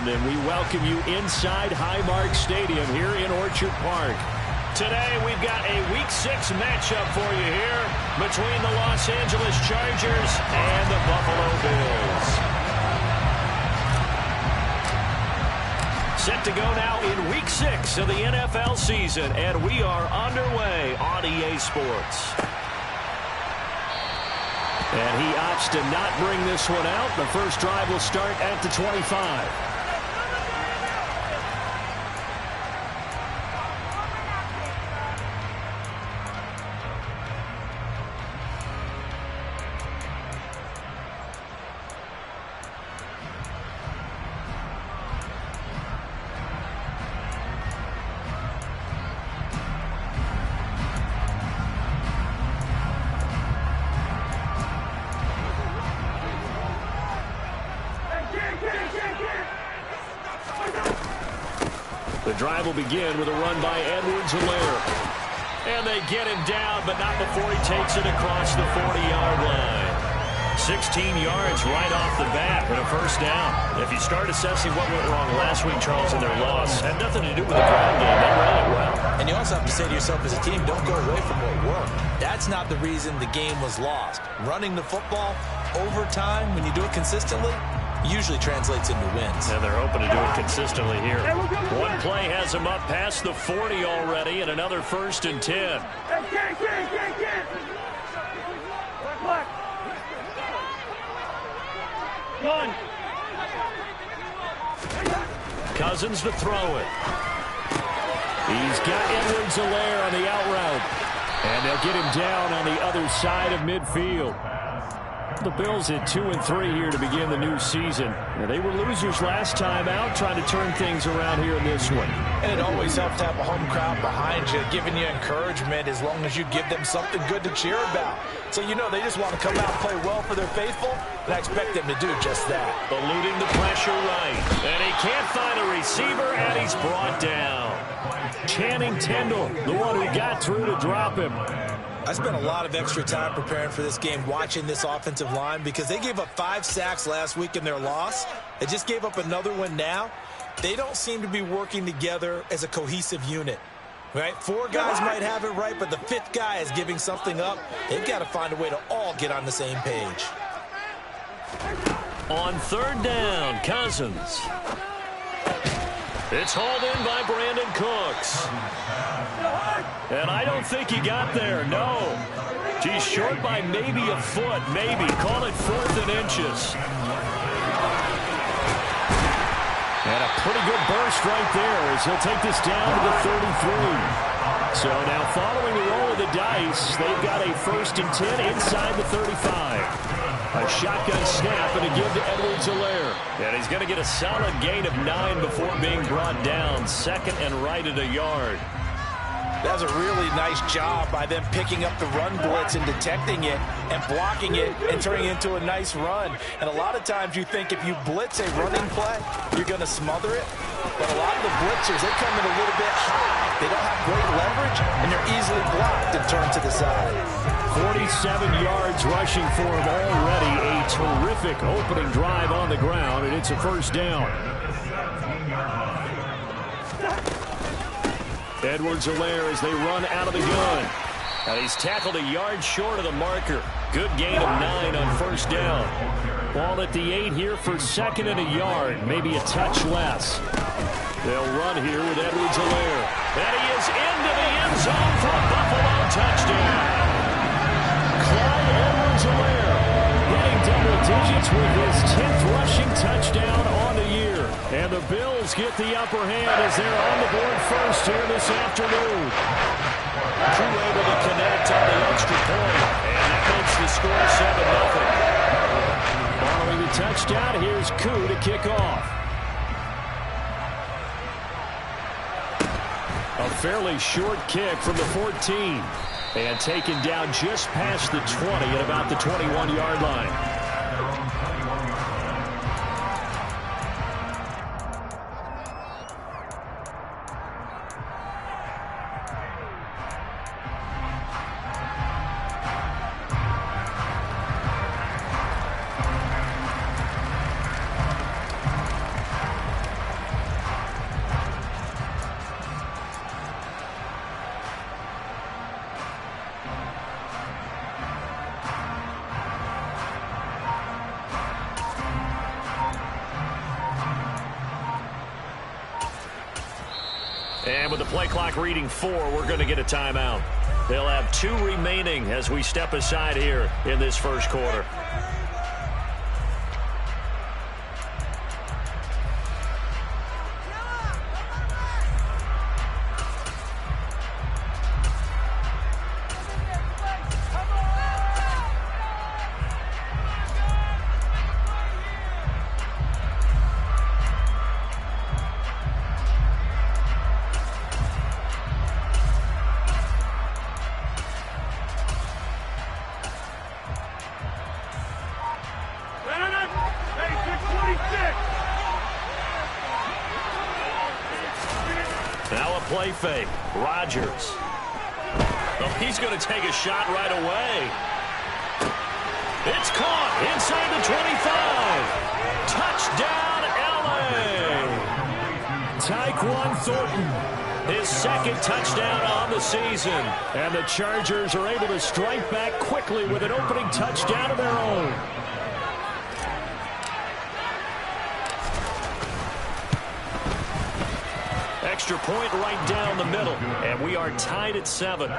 around, and we welcome you inside Highmark Stadium here in Orchard Park. Today we've got a Week 6 matchup for you here between the Los Angeles Chargers and the Buffalo Bills. Set to go now in Week 6 of the NFL season, and we are underway on EA Sports. And he opts to not bring this one out. The first drive will start at the 25. The drive will begin with a run by Edwards-Helaire. And they get him down, but not before he takes it across the 40-yard line. 16 yards right off the bat and a first down. If you start assessing what went wrong last week, Charles, in their loss, had nothing to do with the ground game. They ran it well. And you also have to say to yourself as a team, don't go away from what worked. That's not the reason the game was lost. Running the football over time, when you do it consistently, usually translates into wins. And they're hoping to do it consistently here. One play has them up past the 40 already, and another 1st and 10. Cousins to throw it. He's got Edwards-Helaire on the out route. And they'll get him down on the other side of midfield. The Bills at 2-3 here to begin the new season. Now, they were losers last time out, trying to turn things around here in this one. And it always helps to have a home crowd behind you, giving you encouragement as long as you give them something good to cheer about. So you know they just want to come out and play well for their faithful, and I expect them to do just that. Eluding the pressure right. And he can't find a receiver, and he's brought down. Channing Tindall, the one who got through to drop him. I spent a lot of extra time preparing for this game, watching this offensive line, because they gave up 5 sacks last week in their loss. They just gave up another one now. They don't seem to be working together as a cohesive unit. Right? 4 guys might have it right, but the 5th guy is giving something up. They've got to find a way to all get on the same page. On 3rd down, Cousins. It's hauled in by Brandon Cooks. And I don't think he got there, no. He's short by maybe a foot, maybe. Call it 4th and inches. And a pretty good burst right there as he'll take this down to the 33. So now following the roll of the dice, they've got a 1st and 10 inside the 35. A shotgun snap and a give to Edwards-Helaire. And he's going to get a solid gain of 9 before being brought down. 2nd and right at a yard. That was a really nice job by them picking up the run blitz and detecting it and blocking it and turning it into a nice run. And a lot of times you think if you blitz a running play, you're going to smother it. But a lot of the blitzers, they come in a little bit high. They don't have great leverage, and they're easily blocked and turned to the side. 47 yards rushing for him already. A terrific opening drive on the ground, and it's a 1st down. Edwards-Helaire as they run out of the gun. And he's tackled a yard short of the marker. Good gain of 9 on 1st down. Ball at the 8 here for 2nd and a yard, maybe a touch less. They'll run here with Edwards-Helaire. And he is into the end zone for a Buffalo touchdown. Clyde Edwards-Helaire hitting double digits with his 10th rushing touchdown on the year. And the Bills get the upper hand as they're on the board first here this afternoon. Drew able to connect on the extra point, and that makes the score 7-0. Following the touchdown, here's Koo to kick off. A fairly short kick from the 14. And taken down just past the 20 at about the 21-yard line. And with the play clock reading 4, we're going to get a timeout. They'll have 2 remaining as we step aside here in this first quarter. Now a play fake. Rodgers. Oh, he's going to take a shot right away. It's caught inside the 25. Touchdown, L.A. Tyquan Thornton. His second touchdown on the season. And the Chargers are able to strike back quickly with an opening touchdown of their own. Extra point right down the middle, and we are tied at 7.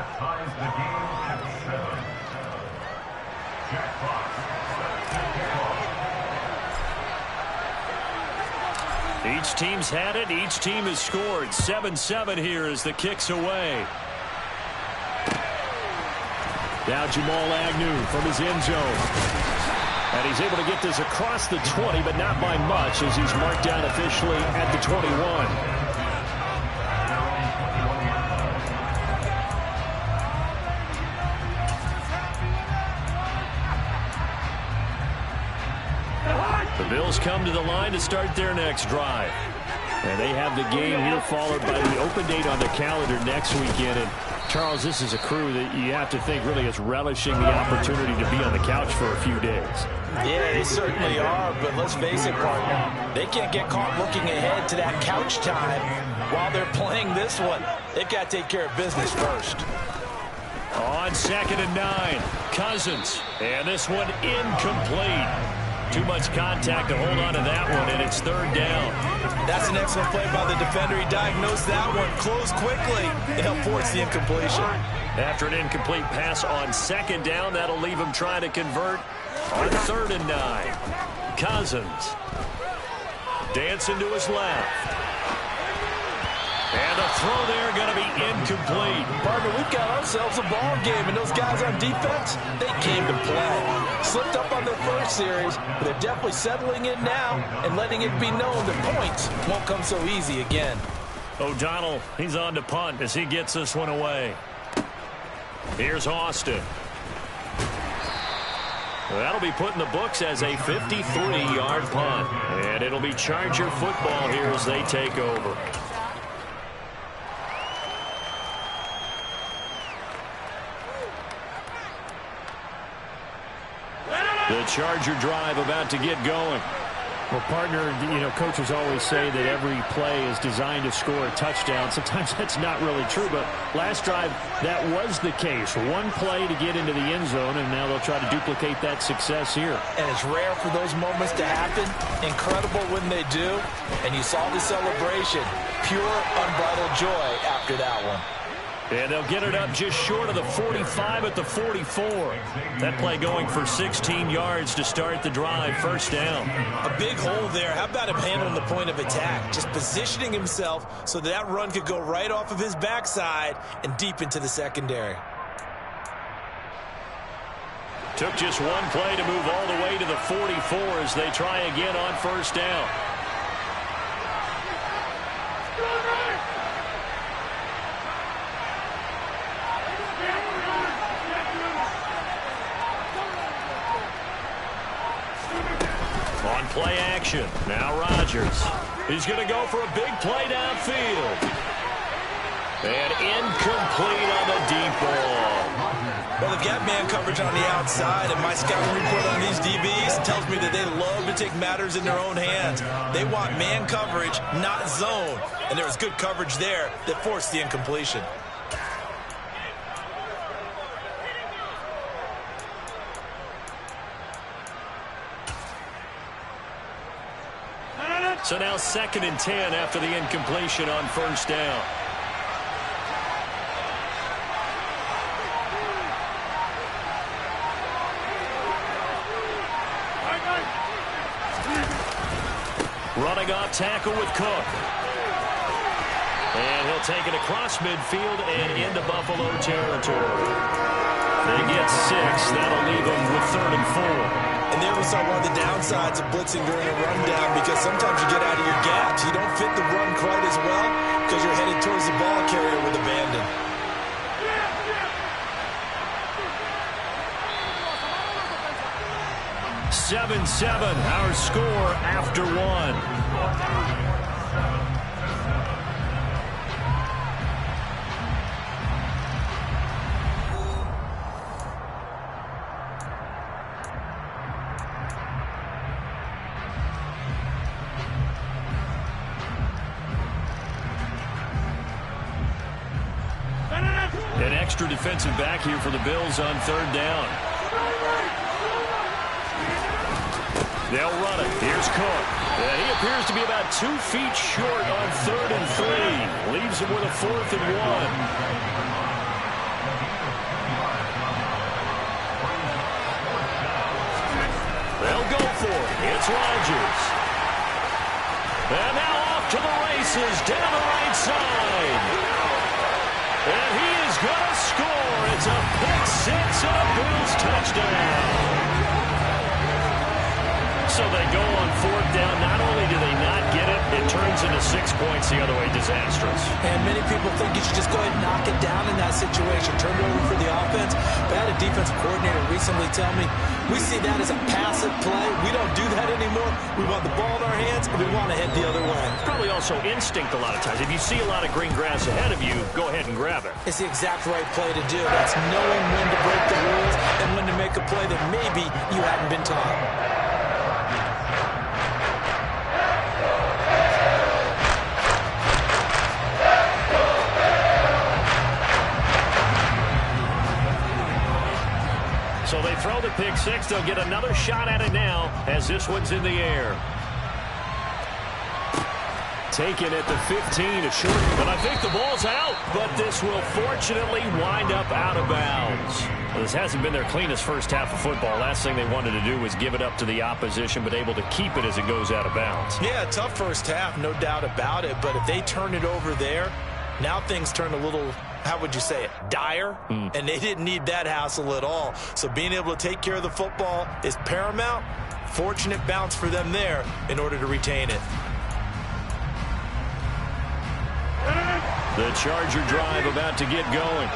Each team's had it. Each team has scored. 7-7 here as the kick's away. Now Jamal Agnew from his end zone. And he's able to get this across the 20, but not by much as he's marked down officially at the 21. The Bills come to the line to start their next drive. And they have the game here followed by the open date on the calendar next weekend. And Charles, this is a crew that you have to think really is relishing the opportunity to be on the couch for a few days. Yeah, they certainly are, but let's face it, partner. They can't get caught looking ahead to that couch time while they're playing this one. They've got to take care of business first. On 2nd and 9, Cousins. And this one incomplete. Too much contact to hold on to that one, and it's 3rd down. That's an excellent play by the defender. He diagnosed that one, closed quickly, and helped force the incompletion. After an incomplete pass on 2nd down, that'll leave him trying to convert on 3rd and 9. Cousins dancing to his left. And the throw there going to be incomplete. Partner, we've got ourselves a ball game, and those guys on defense, they came to play. Slipped up on their first series, but they're definitely settling in now and letting it be known that points won't come so easy again. O'Donnell, he's on to punt as he gets this one away. Here's Austin. That'll be put in the books as a 53-yard punt. And it'll be Charger football here as they take over. The Charger drive about to get going. Well, partner, you know, coaches always say that every play is designed to score a touchdown. Sometimes that's not really true, but last drive, that was the case. One play to get into the end zone, and now they'll try to duplicate that success here. And it's rare for those moments to happen. Incredible when they do. And you saw the celebration. Pure, unbridled joy after that one. And they'll get it up just short of the 45 at the 44. That play going for 16 yards to start the drive. 1st down. A big hole there. How about him handling the point of attack? Just positioning himself so that run could go right off of his backside and deep into the secondary. Took just one play to move all the way to the 44 as they try again on 1st down. On play action, now Rodgers. He's going to go for a big play downfield. And incomplete on the deep ball. Well, they've got man coverage on the outside, and my scouting report on these DBs tells me that they love to take matters in their own hands. They want man coverage, not zone. And there was good coverage there that forced the incompletion. So now 2nd and 10 after the incompletion on 1st down. coming off tackle with Cook. And he'll take it across midfield and into Buffalo territory. They get 6. That'll leave them with 3rd and 4. And there we saw one of the downsides of blitzing during a rundown, because sometimes you get out of your gaps. You don't fit the run quite as well because you're headed towards the ball carrier with abandon. "7-7", our score after 1. An extra defensive back here for the Bills on 3rd down. They'll run it. Here's Cook. And he appears to be about 2 feet short on 3rd and 3. Leaves him with a 4th and 1. They'll go for it. It's Rodgers. And now off to the races down the right side. And he is going to score. It's a pick-6 and a Bills touchdown. So they go on 4th down. Not only do they not get it, it turns into 6 points the other way. Disastrous. And many people think you should just go ahead and knock it down in that situation. Turn it over for the offense. But I had a defensive coordinator recently tell me, we see that as a passive play. We don't do that anymore. We want the ball in our hands, and we want to head the other way. It's probably also instinct a lot of times. If you see a lot of green grass ahead of you, go ahead and grab it. It's the exact right play to do. That's knowing when to break the rules and when to make a play that maybe you haven't been taught. So they throw the pick-6. They'll get another shot at it now as this one's in the air. Taken at the 15, a short, but I think the ball's out. But this will fortunately wind up out of bounds. Well, this hasn't been their cleanest first half of football. Last thing they wanted to do was give it up to the opposition, but able to keep it as it goes out of bounds. Yeah, tough first half, no doubt about it. But if they turn it over there, now things turn a little, how would you say it, dire? And they didn't need that hassle at all. So being able to take care of the football is paramount. Fortunate bounce for them there in order to retain it. The Charger drive about to get going.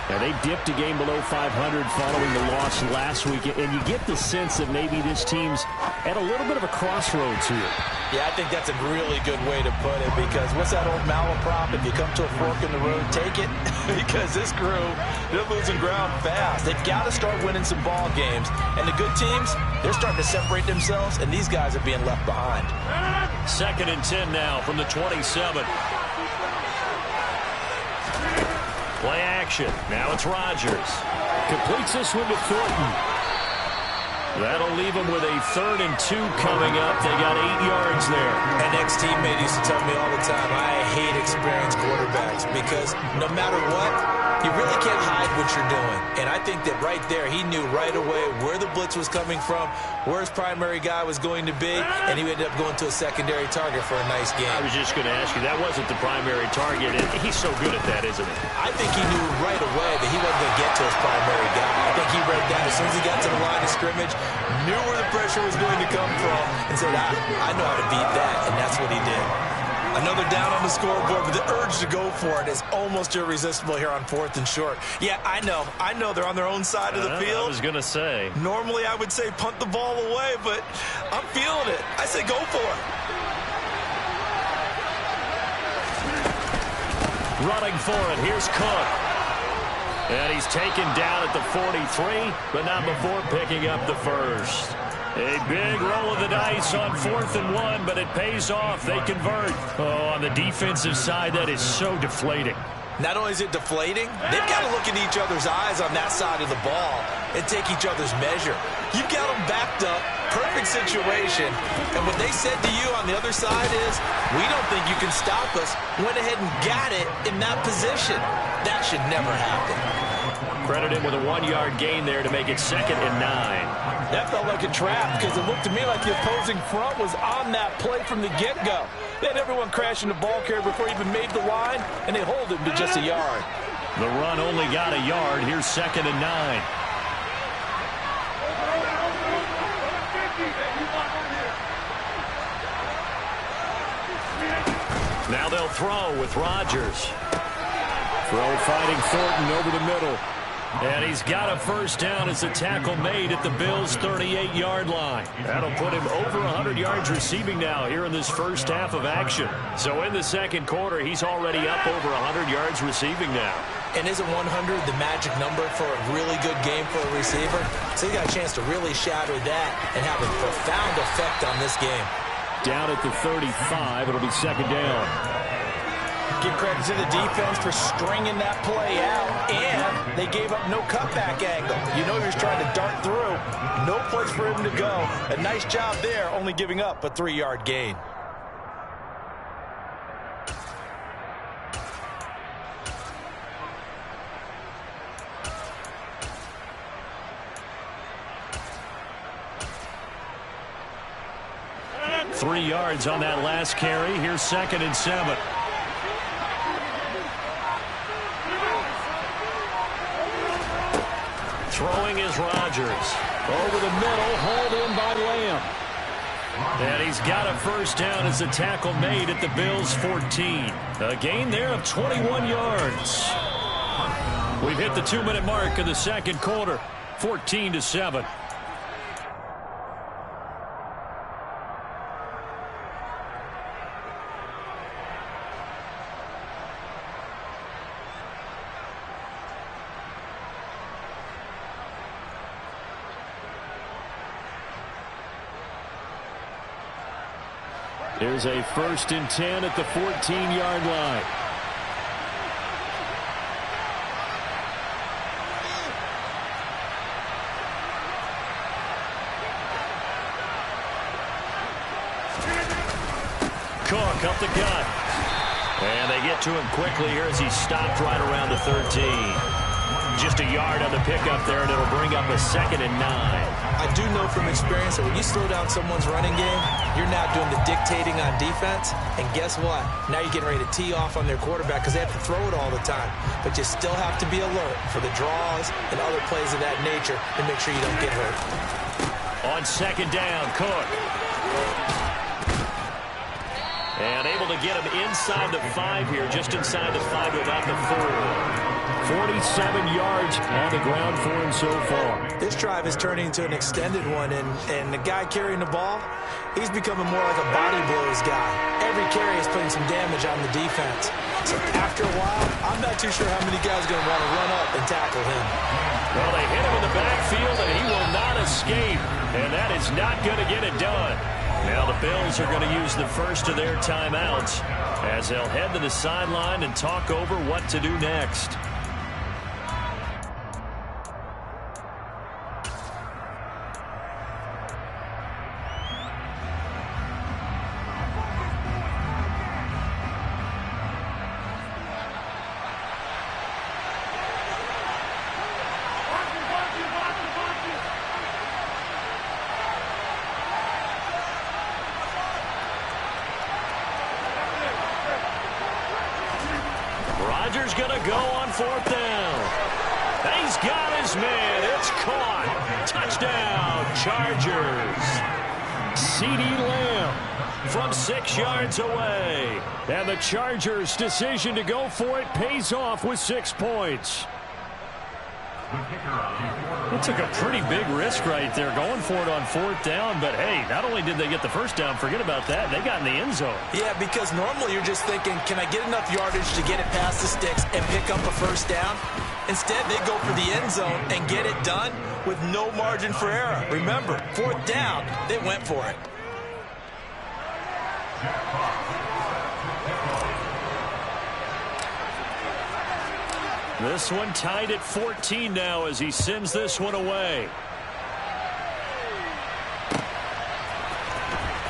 Now, they dipped a game below 500 following the loss last week, and you get the sense that maybe this team's at a little bit of a crossroads here. Yeah, I think that's a really good way to put it, because what's that old malaprop? If you come to a fork in the road, take it. Because this crew, they're losing ground fast. They've got to start winning some ball games. And the good teams, they're starting to separate themselves, and these guys are being left behind. 2nd and 10 now from the 27. Play action. Now it's Rodgers. Completes this one to Thornton. That'll leave them with a 3rd and 2 coming up. They got 8 yards there. An ex-teammate used to tell me all the time, I hate experienced quarterbacks, because no matter what, you really can't hide what you're doing. And I think that right there, he knew right away where the blitz was coming from, where his primary guy was going to be, and he ended up going to a secondary target for a nice game. I was just going to ask you, that wasn't the primary target, and he's so good at that, isn't he? I think he knew right away that he wasn't going to get to his primary guy. I think he read that as soon as he got to the line of scrimmage, knew where the pressure was going to come from, and said, I know how to beat that, and that's what he did. Another down on the scoreboard, but the urge to go for it is almost irresistible here on 4th and short. Yeah, I know they're on their own side of the field. I was going to say. Normally I would say punt the ball away, but I'm feeling it. I say go for it. Running for it, here's Cook. And he's taken down at the 43, but not before picking up the first. A big roll of the dice on 4th and 1, but it pays off. They convert. Oh, on the defensive side, that is so deflating. Not only is it deflating, they've got to look in each other's eyes on that side of the ball and take each other's measure. You've got them backed up, perfect situation, and what they said to you on the other side is, we don't think you can stop us. Went ahead and got it in that position. That should never happen. Credit him with a 1-yard gain there to make it 2nd and 9. That felt like a trap because it looked to me like the opposing front was on that play from the get-go. They had everyone crashing the ball carrier before he even made the line, and they hold him to just a yard. The run only got a yard. Here's 2nd and 9. Now they'll throw with Rodgers. Throw fighting Thornton over the middle. And he's got a first down as the tackle made at the Bills' 38-yard line. That'll put him over 100 yards receiving now here in this first half of action. So in the second quarter, he's already up over 100 yards receiving now. And isn't 100 the magic number for a really good game for a receiver? So he got a chance to really shatter that and have a profound effect on this game. Down at the 35, it'll be 2nd down. Give credit to the defense for stringing that play out, and they gave up no cutback angle. You know he was trying to dart through. No place for him to go. A nice job there, only giving up a 3-yard gain. Three yards on that last carry. Here's 2nd and 7. Throwing is Rodgers. Over the middle, hauled in by Lamb. And he's got a first down as the tackle made at the Bills' 14. A gain there of 21 yards. We've hit the 2-minute mark of the second quarter. 14-7. There's a 1st and 10 at the 14-yard line. Cook up the gut. And they get to him quickly here as he stopped right around the 13. Just a yard on the pickup there, and it'll bring up a 2nd and 9. I do know from experience that when you slow down someone's running game, you're now doing the dictating on defense. And guess what? Now you're getting ready to tee off on their quarterback because they have to throw it all the time. But you still have to be alert for the draws and other plays of that nature to make sure you don't get hurt. On 2nd down, Cook. And able to get him inside the 5 here, just inside the 5 without the 4. 47 yards on the ground for him so far. This drive is turning into an extended one, and the guy carrying the ball, he's becoming more like a body blows guy. Every carry is putting some damage on the defense. So after a while, I'm not too sure how many guys are going to want to run up and tackle him. Well, they hit him in the backfield, and he will not escape. And that is not going to get it done. Now the Bills are going to use the first of their timeouts as they'll head to the sideline and talk over what to do next. Rodgers going to go on 4th down. He's got his man. It's caught. Touchdown, Chargers. CeeDee Lamb from 6 yards away. And the Chargers' decision to go for it pays off with 6 points. It took a pretty big risk right there going for it on 4th down. But, hey, not only did they get the first down, forget about that, they got in the end zone. Yeah, because normally you're just thinking, can I get enough yardage to get it past the sticks and pick up a first down? Instead, they go for the end zone and get it done with no margin for error. Remember, 4th down, they went for it. This one tied at 14 now as he sends this one away.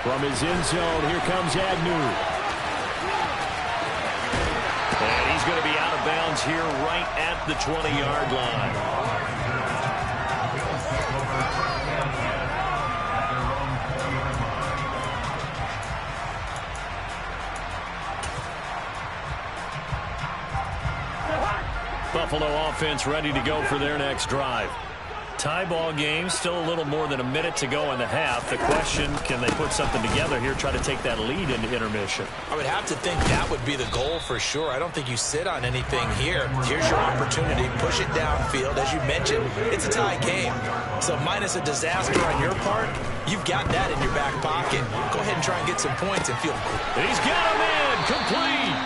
From his end zone, here comes Agnew. And he's going to be out of bounds here right at the 20-yard line. Buffalo offense ready to go for their next drive. Tie ball game, still a little more than a minute to go in the half. The question, can they put something together here, try to take that lead into intermission? I would have to think that would be the goal for sure. I don't think you sit on anything here. Here's your opportunity. Push it downfield. As you mentioned, it's a tie game. So minus a disaster on your part, you've got that in your back pocket. Go ahead and try and get some points and feel good. He's got him in. Complete.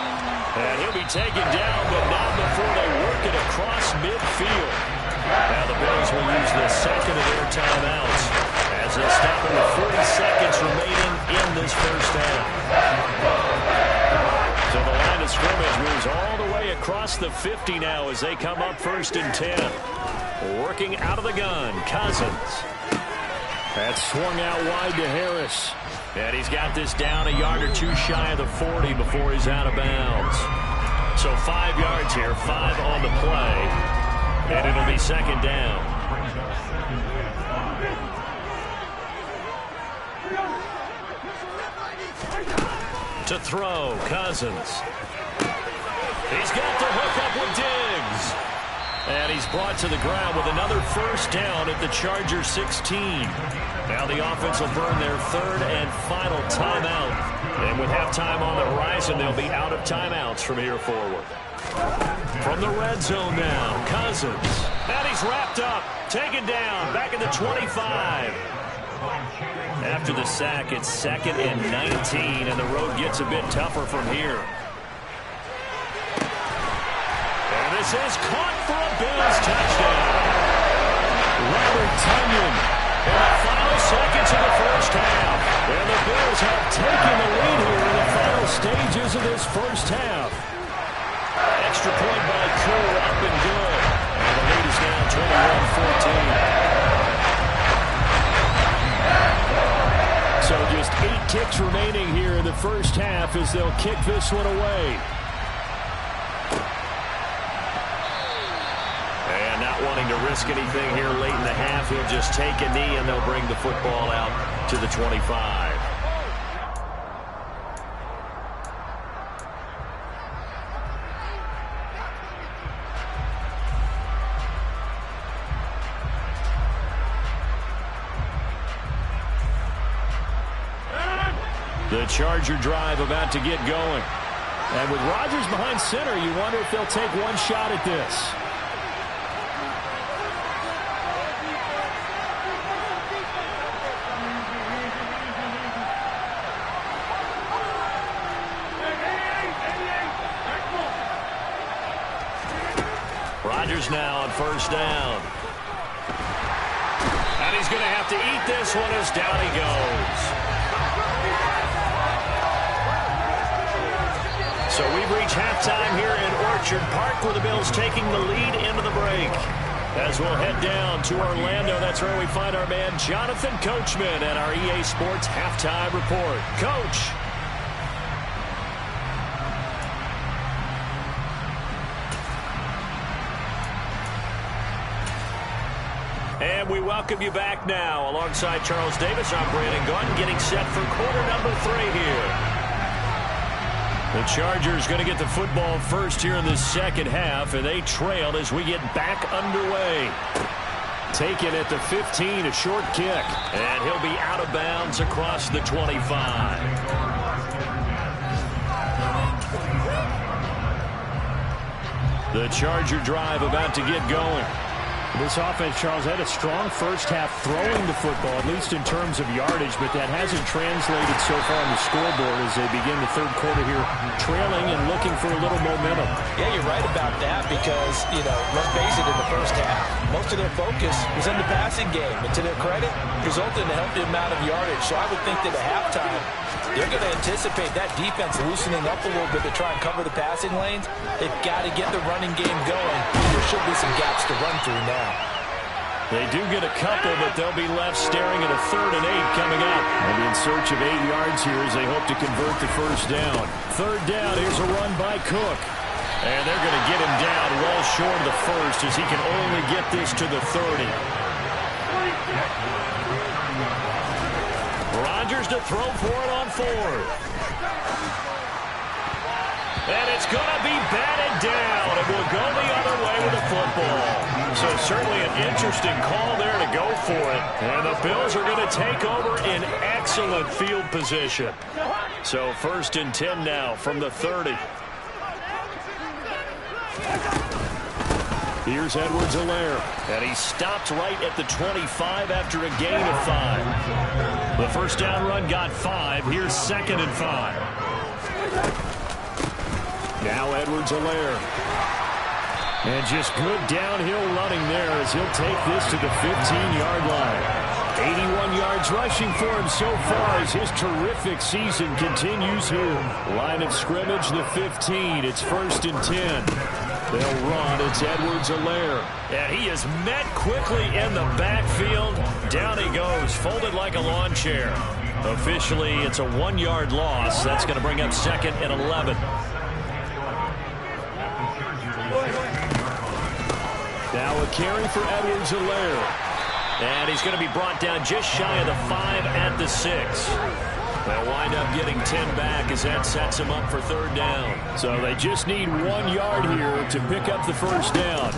And he'll be taken down, but not before they work it across midfield. Now the Bills will use the second of their timeouts as they'll stop him with 40 seconds remaining in this first half. So the line of scrimmage moves all the way across the 50 now as they come up 1st and 10. Working out of the gun, Cousins. That's swung out wide to Harris. And he's got this down a yard or two shy of the 40 before he's out of bounds. So 5 yards here, 5 on the play. And it'll be second down. To throw, Cousins. He's got the hook up with Diggs. And he's brought to the ground with another first down at the Chargers 16. Now the offense will burn their 3rd and final timeout. And with halftime on the horizon, they'll be out of timeouts from here forward. From the red zone now, Cousins. And he's wrapped up, taken down, back in the 25. After the sack, it's 2nd and 19, and the road gets a bit tougher from here. And this is caught for a Bills touchdown. Robert Tonyan in the final seconds of the first half. And the Bills have taken the lead here in the final stages of this first half. Extra point by Kerr, up and good. And the lead is now 21-14. So just 8 ticks remaining here in the first half as they'll kick this one away. And not wanting to risk anything here late in the half, he'll just take a knee and they'll bring the football out to the 25. The Charger drive about to get going. And with Rodgers behind center, you wonder if they'll take one shot at this. Rodgers now on first down. And he's going to have to eat this one as down he goes. So we've reached halftime here in Orchard Park with the Bills taking the lead into the break. As we'll head down to Orlando, that's where we find our man Jonathan Coachman at our EA Sports Halftime Report. Coach. And we welcome you back now. Alongside Charles Davis, I'm Brandon Gunn, getting set for quarter number 3 here. The Chargers going to get the football first here in the second half, and they trailed as we get back underway. Taken at the 15, a short kick, and he'll be out of bounds across the 25. The Charger drive about to get going. This offense, Charles, had a strong first half throwing the football, at least in terms of yardage, but that hasn't translated so far on the scoreboard as they begin the third quarter here, trailing and looking for a little momentum. Yeah, you're right about that because, let's face it, in the first half, most of their focus was in the passing game. And to their credit, resulted in a healthy amount of yardage. So I would think that at halftime, they're going to anticipate that defense loosening up a little bit to try and cover the passing lanes. They've got to get the running game going. There should be some gaps to run through now. They do get a couple, but they'll be left staring at a 3rd and 8 coming up. They'll be in search of 8 yards here as they hope to convert the first down. 3rd down, here's a run by Cook. And they're going to get him down well short of the first as he can only get this to the 30. Rodgers to throw for it on 4th. And it's going to be batted down. It will go the other way with the football. So certainly an interesting call there to go for it. And the Bills are going to take over in excellent field position. So 1st and 10 now from the 30. Here's Edwards-Helaire, and he stopped right at the 25 after a gain of 5. The first down run got 5. Here's 2nd and 5. Now Edwards-Helaire. And just good downhill running there as he'll take this to the 15-yard line. 81 yards rushing for him so far as his terrific season continues here. Line of scrimmage, the 15. It's 1st and 10. They'll run. It's Edwards-Helaire. And he is met quickly in the backfield. Down he goes, folded like a lawn chair. Officially, it's a 1-yard loss. That's going to bring up 2nd and 11. Now a carry for Edwards-Helaire. And he's going to be brought down just shy of the 5 at the 6. They'll wind up getting 10 back as that sets him up for 3rd down. So they just need 1 yard here to pick up the 1st down.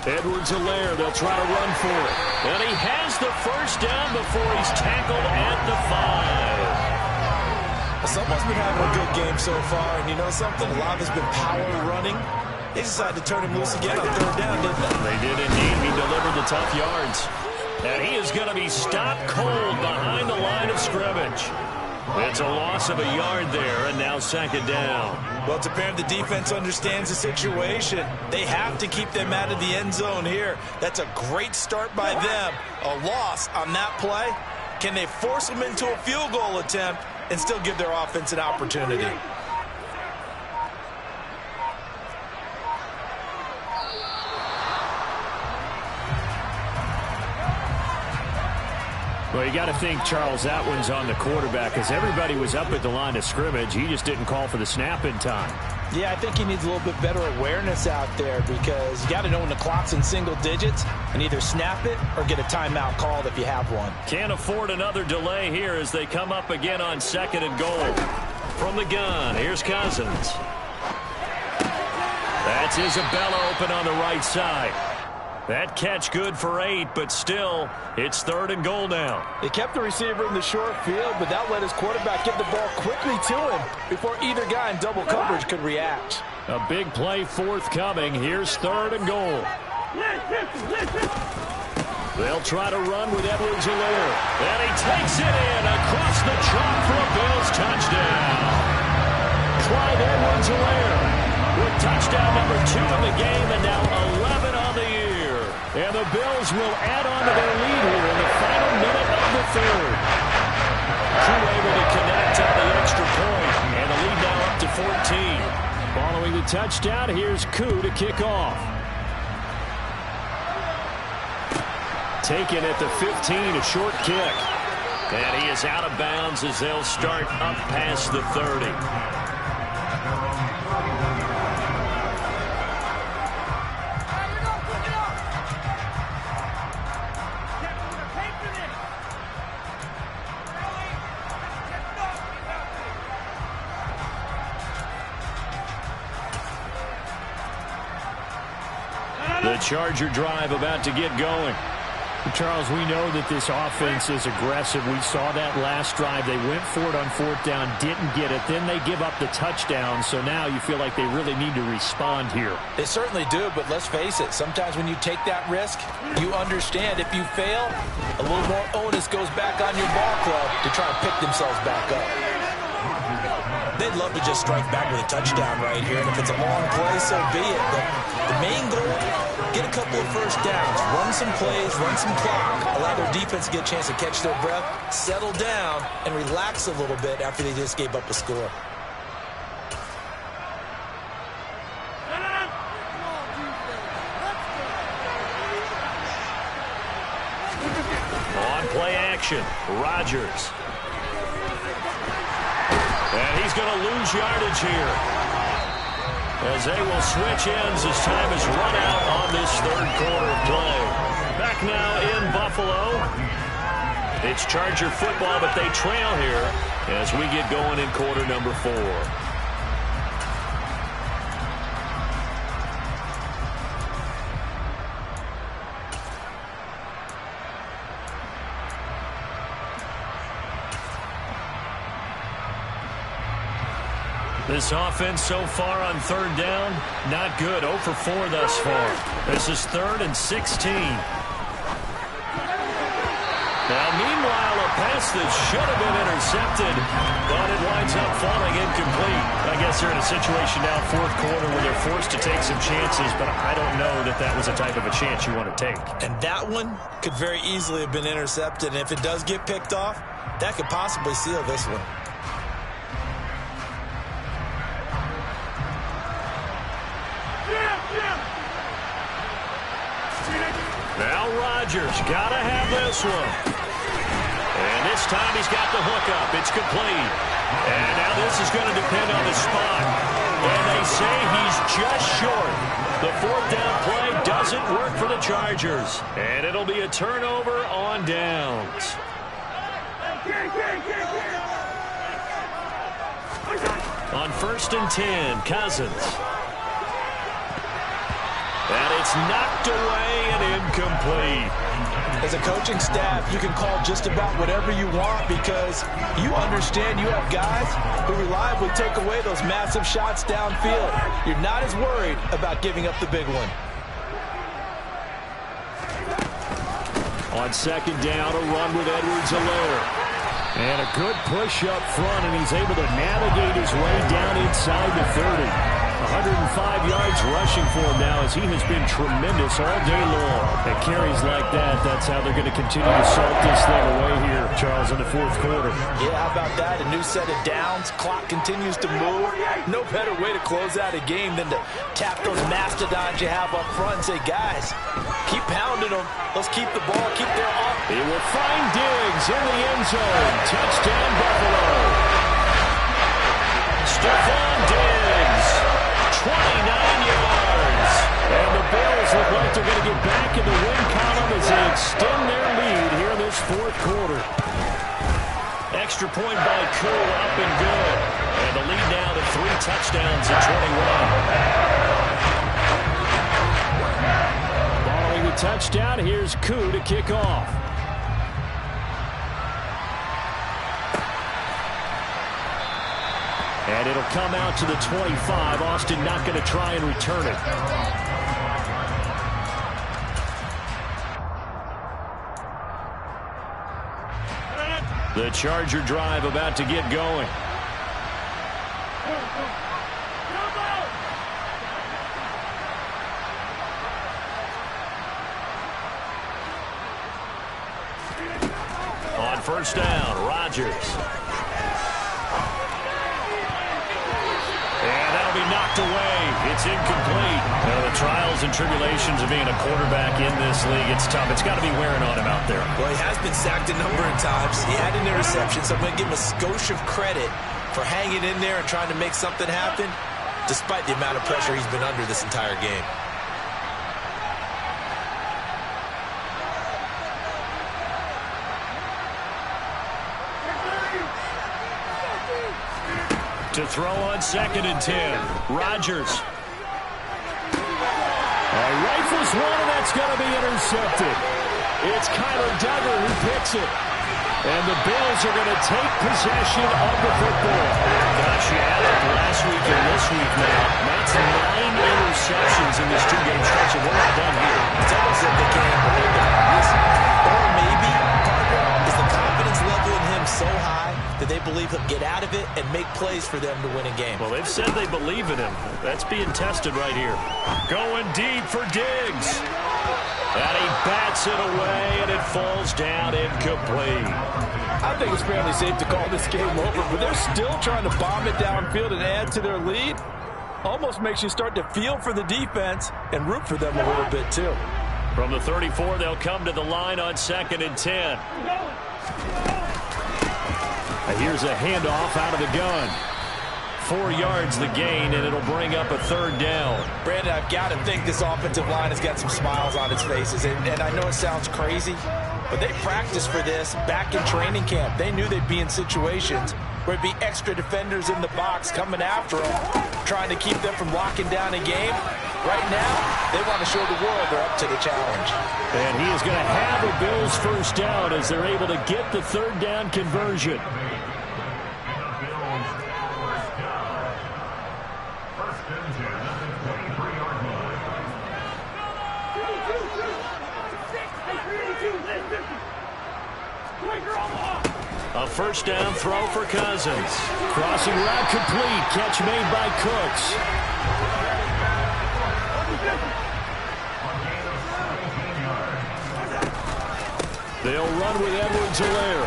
Edwards-Helaire, they'll try to run for it. And he has the 1st down before he's tackled at the 5. Someone's been having a good game so far, and you know something? A lot has been power running. They decided to turn him loose again on 3rd down, didn't they? They did indeed. He delivered the tough yards. And he is going to be stopped cold behind the line of scrimmage. It's a loss of a yard there, and now 2nd down. Well, it's apparent the defense understands the situation. They have to keep them out of the end zone here. That's a great start by them. A loss on that play. Can they force them into a field goal attempt and still give their offense an opportunity? Well, you got to think, Charles, that one's on the quarterback because everybody was up at the line of scrimmage. He just didn't call for the snap in time. Yeah, I think he needs a little bit better awareness out there because you got to know when the clock's in single digits and either snap it or get a timeout called if you have one. Can't afford another delay here as they come up again on 2nd and goal. From the gun, here's Cousins. That's Isabella open on the right side. That catch good for 8, but still, it's 3rd and goal now. They kept the receiver in the short field, but that let his quarterback get the ball quickly to him before either guy in double coverage could react. A big play forthcoming. Here's 3rd and goal. They'll try to run with Edwards-Helaire. And he takes it in across the chalk for a Bills touchdown. Clyde Edwards-Helaire with touchdown number 2 in the game and now 11 on the year. And the Bills will add on to their lead here in the final minute of the 3rd. Crew able to connect on the extra point, and the lead now up to 14. Following the touchdown, here's Koo to kick off. Taken at the 15, a short kick. And he is out of bounds as they'll start up past the 30. The Charger drive about to get going. Charles, we know that this offense is aggressive. We saw that last drive. They went for it on 4th down, didn't get it. Then they give up the touchdown. So now you feel like they really need to respond here. They certainly do, but let's face it. Sometimes when you take that risk, you understand if you fail, a little more onus goes back on your ball club to try and pick themselves back up. They'd love to just strike back with a touchdown right here, and if it's a long play, so be it. The main goal, get a couple of 1st downs, run some plays, run some clock, allow their defense to get a chance to catch their breath, settle down, and relax a little bit after they just gave up a score. On play action, Rodgers. And he's going to lose yardage here as they will switch ends as time is run out on this 3rd quarter of play. Back now in Buffalo. It's Charger football, but they trail here as we get going in quarter number 4. This offense so far on third down, not good. 0 for 4 thus far. This is 3rd and 16. Now, meanwhile, a pass that should have been intercepted, but it winds up falling incomplete. I guess they're in a situation now, 4th quarter, where they're forced to take some chances, but I don't know that that was the type of a chance you want to take. And that one could very easily have been intercepted, and if it does get picked off, that could possibly seal this one. Now Rodgers got to have this one. And this time he's got the hook up. It's complete. And now this is going to depend on the spot. And they say he's just short. The 4th down play doesn't work for the Chargers. And it'll be a turnover on downs. On 1st and 10, Cousins. And it's knocked away and incomplete. As a coaching staff, you can call just about whatever you want because you understand you have guys who reliably took away those massive shots downfield. You're not as worried about giving up the big one. On 2nd down, a run with Edwards-Helaire. And a good push up front, and he's able to navigate his way down inside the 30. 105 yards rushing for him now as he has been tremendous all day long. And carries like that, that's how they're going to continue to salt this thing away here, Charles, in the 4th quarter. Yeah, how about that? A new set of downs. Clock continues to move. No better way to close out a game than to tap those mastodons you have up front and say, guys, keep pounding them. Let's keep the ball, keep their off. He will find Diggs in the end zone. Touchdown, Buffalo. Stephon Diggs. 29 yards. And the Bills look like they're going to get back in the win column as they extend their lead here in this 4th quarter. Extra point by Koo, up and good. And the lead now to 3 touchdowns at 21. Following the touchdown, here's Koo to kick off. And it'll come out to the 25. Austin not going to try and return it. The Charger drive about to get going. On 1st down, Rodgers. Knocked away. It's incomplete. The trials and tribulations of being a quarterback in this league, it's tough. It's got to be wearing on him out there. Well, he has been sacked a number of times. He had an interception, so I'm going to give him a skosh of credit for hanging in there and trying to make something happen, despite the amount of pressure he's been under this entire game. To throw on 2nd and 10. Rodgers. Rifles one, and that's going to be intercepted. It's Kyler Duggar who picks it. And the Bills are going to take possession of the football. Gosh, you add up last week and this week now. That's 9 interceptions in this 2-game stretch, and we're not done here. It's almost like they can't believe it. Or maybe, partner, is the confidence level in him so high that they believe he'll get out of it and make plays for them to win a game. Well, they've said they believe in him. That's being tested right here. Going deep for Diggs. And he bats it away, and it falls down incomplete. I think it's fairly safe to call this game over, but they're still trying to bomb it downfield and add to their lead. Almost makes you start to feel for the defense and root for them a little bit, too. From the 34, they'll come to the line on 2nd and 10. Here's a handoff out of the gun. 4 yards the gain, and it'll bring up a 3rd down. Brandon, I've got to think this offensive line has got some smiles on its faces. And I know it sounds crazy, but they practiced for this back in training camp. They knew they'd be in situations where it'd be extra defenders in the box coming after them, trying to keep them from locking down a game. Right now, they want to show the world they're up to the challenge. And he is going to have a Bills 1st down as they're able to get the 3rd down conversion. A first down throw for Cousins. Crossing route complete. Catch made by Cooks. They'll run with Edwards-Helaire.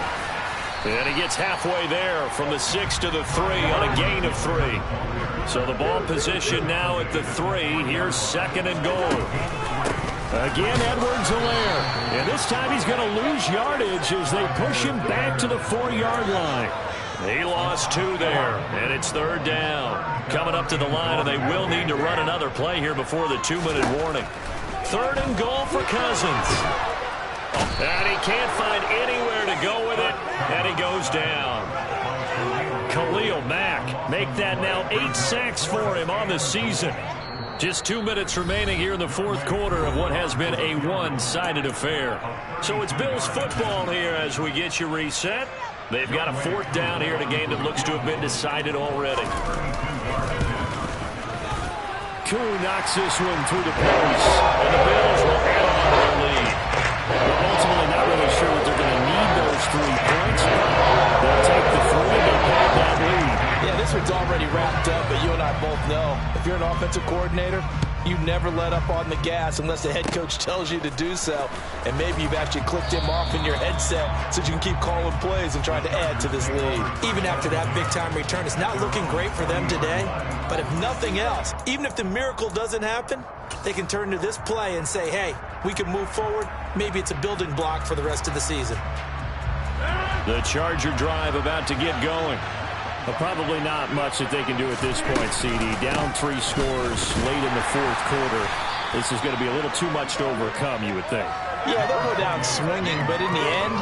And he gets halfway there from the 6 to the 3 on a gain of 3. So the ball position now at the 3. Here's 2nd and goal. Again, Edwards-Helaire. And this time he's going to lose yardage as they push him back to the 4-yard line. He lost 2 there, and it's 3rd down. Coming up to the line, and they will need to run another play here before the 2-minute warning. 3rd and goal for Cousins. And he can't find anywhere to go with it, and he goes down. Khalil Mack make that now 8 sacks for him on the season. Just 2 minutes remaining here in the 4th quarter of what has been a one-sided affair. So it's Bills football here as we get you reset. They've got a 4th down here in a game that looks to have been decided already. Koo knocks this one through the post, and the Bills will add on to their lead. We're ultimately not really sure that they're going to need those 3 points, but they'll take the 3 and hold that lead. Yeah, this one's already wrapped up, but you and I both know if you're an offensive coordinator, you never let up on the gas unless the head coach tells you to do so. And maybe you've actually clicked him off in your headset so you can keep calling plays and trying to add to this lead. Even after that big-time return, it's not looking great for them today. But if nothing else, even if the miracle doesn't happen, they can turn to this play and say, hey, we can move forward. Maybe it's a building block for the rest of the season. The Charger drive about to get going. Well, probably not much that they can do at this point, CD. Down 3 scores late in the 4th quarter. This is going to be a little too much to overcome, you would think. Yeah, they'll go down swinging, but in the end,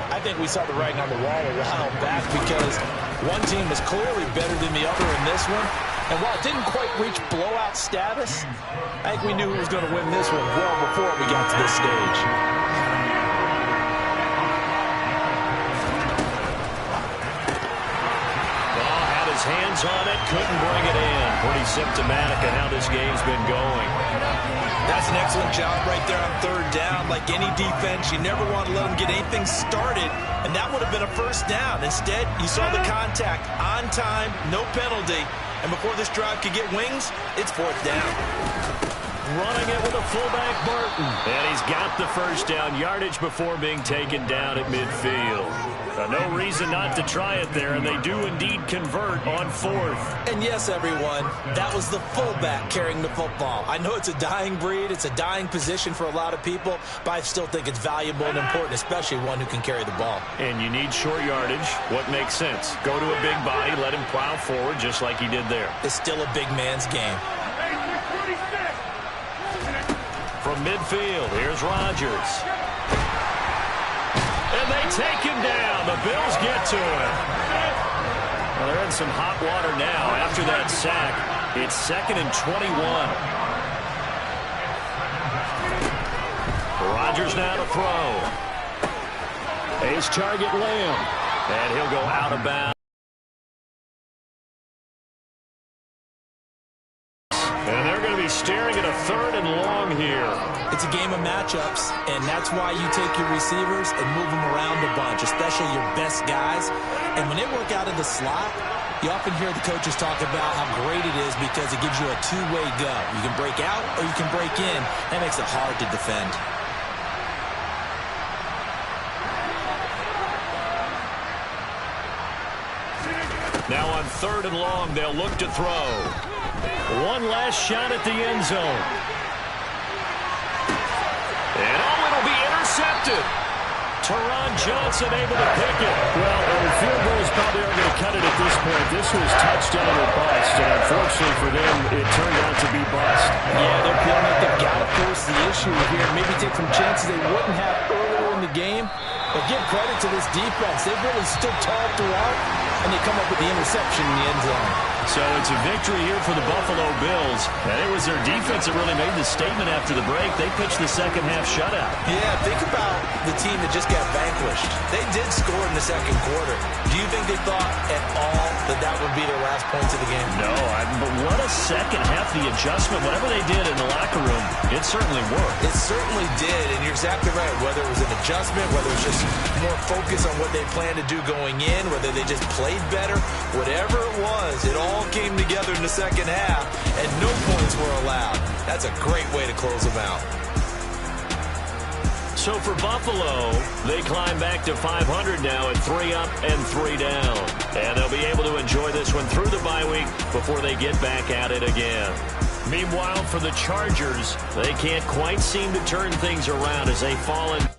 I think we saw the writing on the wall a while back because one team was clearly better than the other in this one. And while it didn't quite reach blowout status, I think we knew who was going to win this one well before we got to this stage. Hands on it, couldn't bring it in. Pretty symptomatic of how this game's been going. That's an excellent job right there on 3rd down. Like any defense, you never want to let them get anything started, and that would have been a first down. Instead, you saw the contact on time, no penalty, and before this drive could get wings, it's 4th down. Running it with a fullback, Burton. And he's got the first down, yardage before being taken down at midfield. No reason not to try it there, and they do indeed convert on 4th. And yes, everyone, that was the fullback carrying the football. I know it's a dying breed, it's a dying position for a lot of people, but I still think it's valuable and important, especially one who can carry the ball. And you need short yardage. What makes sense? Go to a big body, let him plow forward just like he did there. It's still a big man's game. From midfield, here's Rodgers. And they take him down. The Bills get to him. Well, they're in some hot water now. After that sack, it's 2nd and 21. Rodgers now to throw. His target Lamb. And he'll go out of bounds. And they're going to be staring at a 3rd and long here. It's a game of matchups, and that's why you take your receivers and move them around a bunch, especially your best guys. And when they work out of the slot, you often hear the coaches talk about how great it is because it gives you a two-way go. You can break out or you can break in. That makes it hard to defend. Now on 3rd and long, they'll look to throw. One last shot at the end zone. And it'll be intercepted. Teron Johnson able to pick it. Well, the field goals probably are going to cut it at this point. This was touchdown or bust, and unfortunately for them, it turned out to be bust. Yeah, they're feeling like they've got to force the issue here. Maybe take some chances they wouldn't have earlier in the game. But give credit to this defense. They've really stood tall throughout, and they come up with the interception in the end zone. So it's a victory here for the Buffalo Bills. And it was their defense that really made the statement after the break. They pitched the second-half shutout. Yeah, think about the team that just got vanquished. They did score in the 2nd quarter. Do you think they thought at all that that would be their last points of the game? No, but what a the second half, the adjustment, whatever they did in the locker room, it certainly worked. It certainly did, and you're exactly right. Whether it was an adjustment, whether it was just more focus on what they planned to do going in, whether they just played better, whatever it was, it all came together in the second half, and no points were allowed. That's a great way to close them out. So for Buffalo, they climb back to 500 now at 3 up and 3 down. And they'll be able to enjoy this one through the bye week before they get back at it again. Meanwhile, for the Chargers, they can't quite seem to turn things around as they fall in.